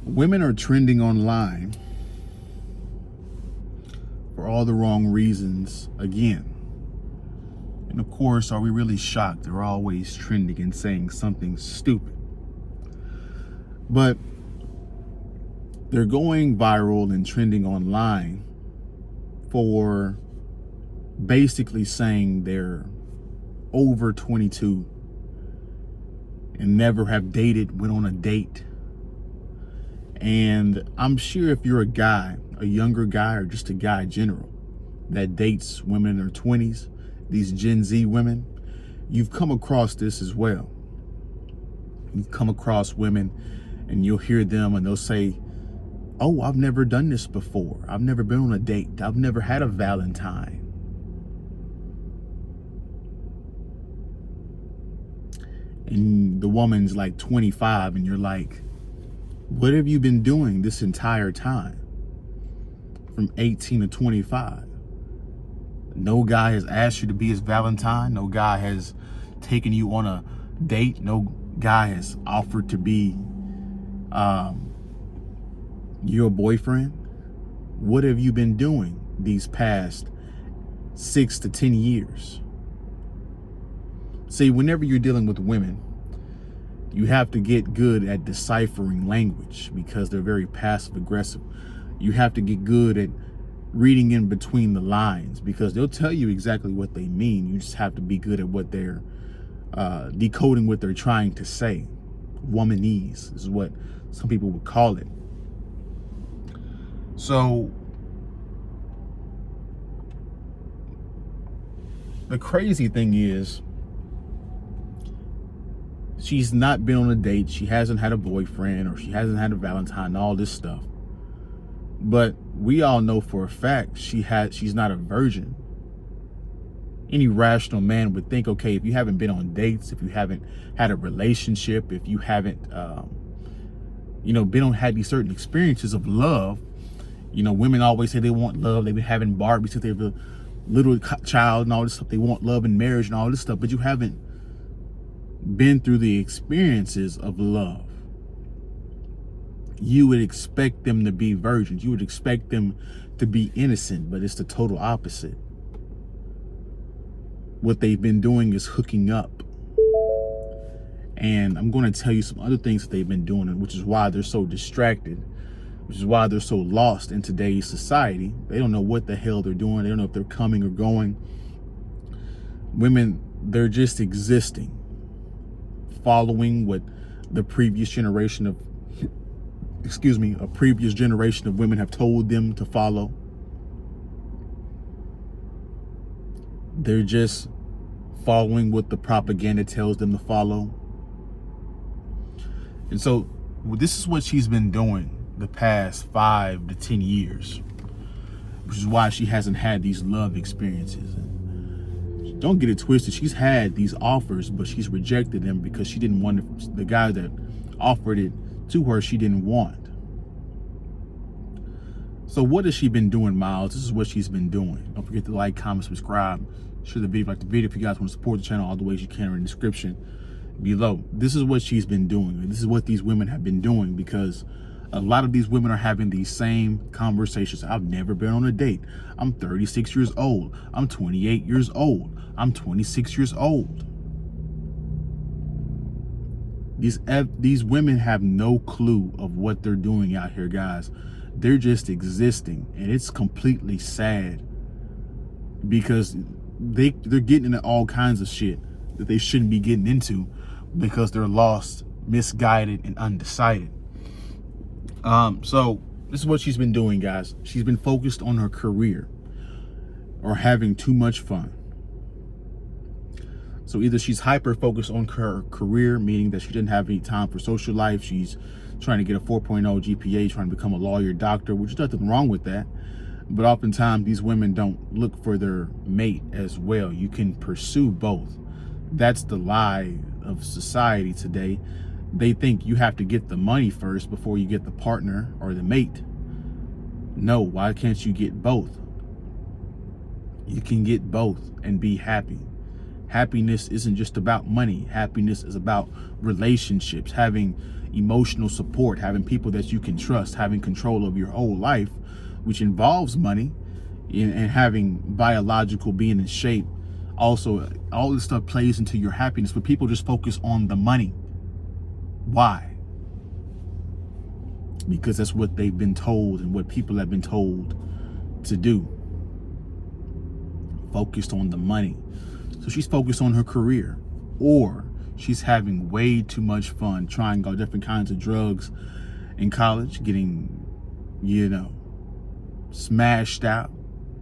Women are trending online for all the wrong reasons again. And of course, are we really shocked? They're always trending and saying something stupid. But they're going viral and trending online for basically saying they're over 22 and never have dated, went on a date. And I'm sure if you're a guy, a younger guy, or just a guy in general that dates women in their 20s, these Gen Z women, you've come across this as well. You've come across women and you'll hear them and they'll say, oh, I've never done this before. I've never been on a date. I've never had a Valentine. And the woman's like 25 and you're like, what have you been doing this entire time? From 18 to 25. No guy has asked you to be his Valentine. No guy has taken you on a date. No guy has offered to be your boyfriend. What have you been doing these past 6 to 10 years? See, whenever you're dealing with women, you have to get good at deciphering language because they're very passive aggressive. You have to get good at reading in between the lines because they'll tell you exactly what they mean. You just have to be good at what they're decoding what they're trying to say. Womanese is what some people would call it. So the crazy thing is, she's not been on a date. She hasn't had a boyfriend or she hasn't had a Valentine, all this stuff. But we all know for a fact she's not a virgin. Any rational man would think, okay, if you haven't been on dates, if you haven't had a relationship, if you haven't, had these certain experiences of love. Women always say they want love. They've been having Barbies since they were a little child and all this stuff. They want love and marriage and all this stuff, but you haven't been through the experiences of love. You would expect them to be virgins. You would expect them to be innocent, but it's the total opposite. What they've been doing is hooking up. And I'm going to tell you some other things that they've been doing, which is why they're so distracted, which is why they're so lost in today's society. They don't know what the hell they're doing. They don't know if they're coming or going. Women, they're just existing, following what the previous generation of women have told them to follow. They're just following what the propaganda tells them to follow. And so this is what she's been doing the past 5 to 10 years, which is why she hasn't had these love experiences. And don't get it twisted. She's had these offers, but she's rejected them because she didn't want the guy that offered it to her, she didn't want. So what has she been doing, Miles? This is what she's been doing. Don't forget to like, comment, subscribe, share the video, like the video if you guys want to support the channel all the ways you can in the description below. This is what she's been doing. This is what these women have been doing because a lot of these women are having these same conversations. I've never been on a date. I'm 36 years old. I'm 28 years old. I'm 26 years old. These women have no clue of what they're doing out here, guys. They're just existing, and it's completely sad because they're getting into all kinds of shit that they shouldn't be getting into because they're lost, misguided, and undecided. So this is what she's been doing, guys. She's been focused on her career or having too much fun. So either she's hyper focused on her career, meaning that she didn't have any time for social life. She's trying to get a 4.0 GPA, trying to become a lawyer, doctor, which is nothing wrong with that. But oftentimes these women don't look for their mate as well. You can pursue both. That's the lie of society today. They think you have to get the money first before you get the partner or the mate. No, why can't you get both? You can get both and be happy. Happiness isn't just about money. Happiness is about relationships, having emotional support, having people that you can trust, having control of your whole life, which involves money, and having biological being in shape. Also, all this stuff plays into your happiness, but people just focus on the money. Why? Because that's what they've been told and what people have been told to do. Focused on the money. So she's focused on her career, or she's having way too much fun trying all different kinds of drugs in college, getting, smashed out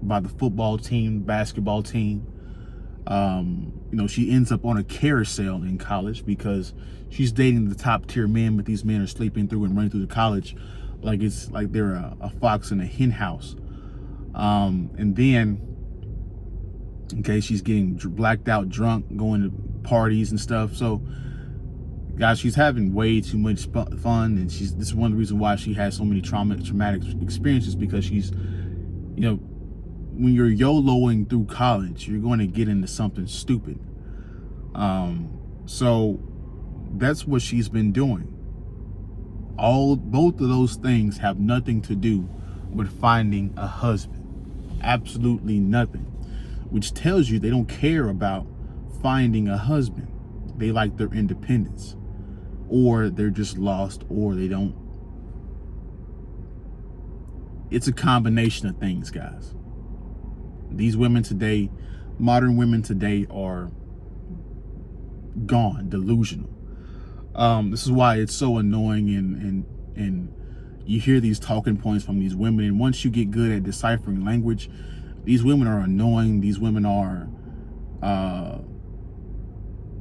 by the football team, basketball team. She ends up on a carousel in college because she's dating the top tier men, but these men are sleeping through and running through the college like it's like they're a fox in a hen house. And then, she's getting blacked out drunk, going to parties and stuff. So, guys, she's having way too much fun, and this is one of the reasons why she has so many traumatic experiences, because she's, when you're YOLOing through college, you're going to get into something stupid. So that's what she's been doing. Both of those things have nothing to do with finding a husband. Absolutely nothing. Which tells you they don't care about finding a husband. They like their independence, or they're just lost, or they don't. It's a combination of things, guys. These women today, modern women today, are gone, delusional. This is why it's so annoying, and you hear these talking points from these women, and once you get good at deciphering language, these women are annoying. These women are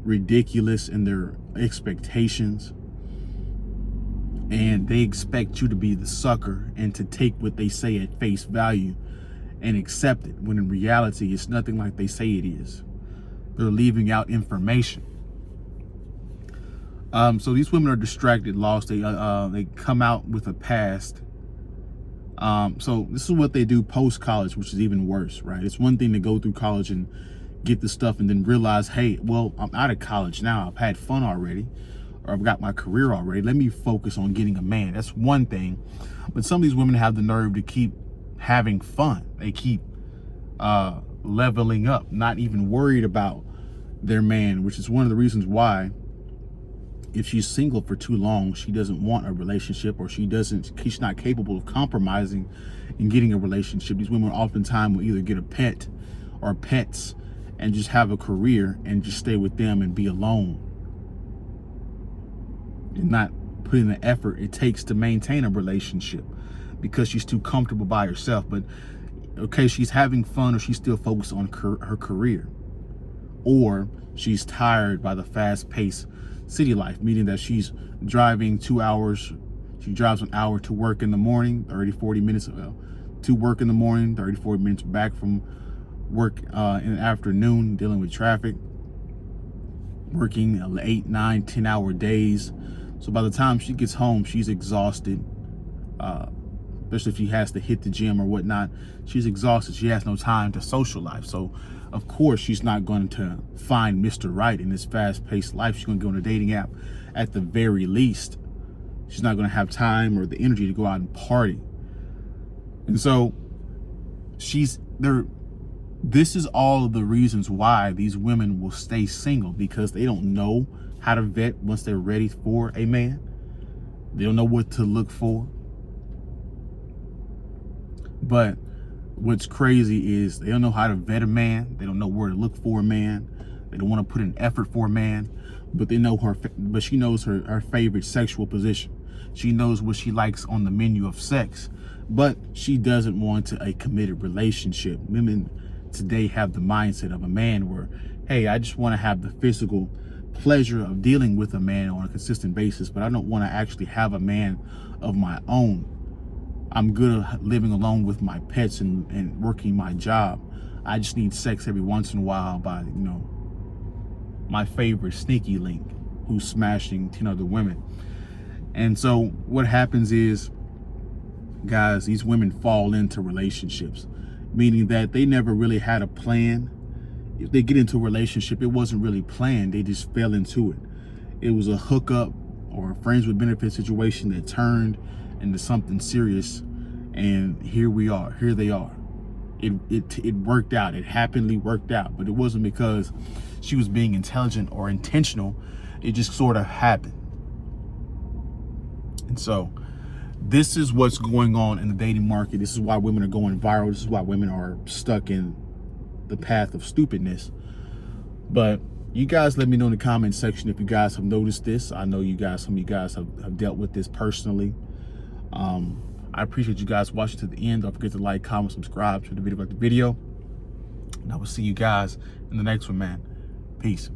ridiculous in their expectations, and they expect you to be the sucker and to take what they say at face value and accept it, when in reality it's nothing like they say it is. They're leaving out information. So these women are distracted, lost. They come out with a past. So this is what they do post-college, which is even worse, right? It's one thing to go through college and get the stuff and then realize, hey, well, I'm out of college now. I've had fun already, or I've got my career already. Let me focus on getting a man. That's one thing. But some of these women have the nerve to keep having fun. They keep leveling up, not even worried about their man, which is one of the reasons why, if she's single for too long, she doesn't want a relationship, or she's not capable of compromising and getting a relationship. These women oftentimes will either get a pet or pets and just have a career and just stay with them and be alone, and not put in the effort it takes to maintain a relationship because she's too comfortable by herself. But okay, she's having fun, or she's still focused on her career, or she's tired by the fast-paced city life, meaning that she's driving 2 hours. She drives an hour to work in the morning, 30-40 minutes to work in the morning, 30-40 minutes back from work in the afternoon, dealing with traffic, working 8, 9, 10-hour days. So by the time she gets home, she's exhausted, especially if she has to hit the gym or whatnot. She's exhausted. She has no time to social life. So of course she's not going to find Mr. Right in this fast-paced life. She's going to go on a dating app at the very least. She's not going to have time or the energy to go out and party. And so this is all of the reasons why these women will stay single, because they don't know how to vet once they're ready for a man. They don't know what to look for. But what's crazy is they don't know how to vet a man. They don't know where to look for a man. They don't want to put in effort for a man. But they know but she knows her favorite sexual position. She knows what she likes on the menu of sex. But she doesn't want a committed relationship. Women today have the mindset of a man where, hey, I just want to have the physical pleasure of dealing with a man on a consistent basis, but I don't want to actually have a man of my own. I'm good at living alone with my pets and working my job. I just need sex every once in a while by, my favorite sneaky link who's smashing 10 other women. And so what happens is, guys, these women fall into relationships, meaning that they never really had a plan. If they get into a relationship, it wasn't really planned. They just fell into it. It was a hookup or a friends with benefit situation that turned into something serious, and here they are. It worked out. It happily worked out, but it wasn't because she was being intelligent or intentional. It just sort of happened. And so this is what's going on in the dating market. This is why women are going viral. This is why women are stuck in the path of stupidness. But you guys let me know in the comment section if you guys have noticed this. I know some of you guys have dealt with this personally. I appreciate you guys watching to the end. Don't forget to like, comment, subscribe to the video, like the video. And I will see you guys in the next one, man. Peace.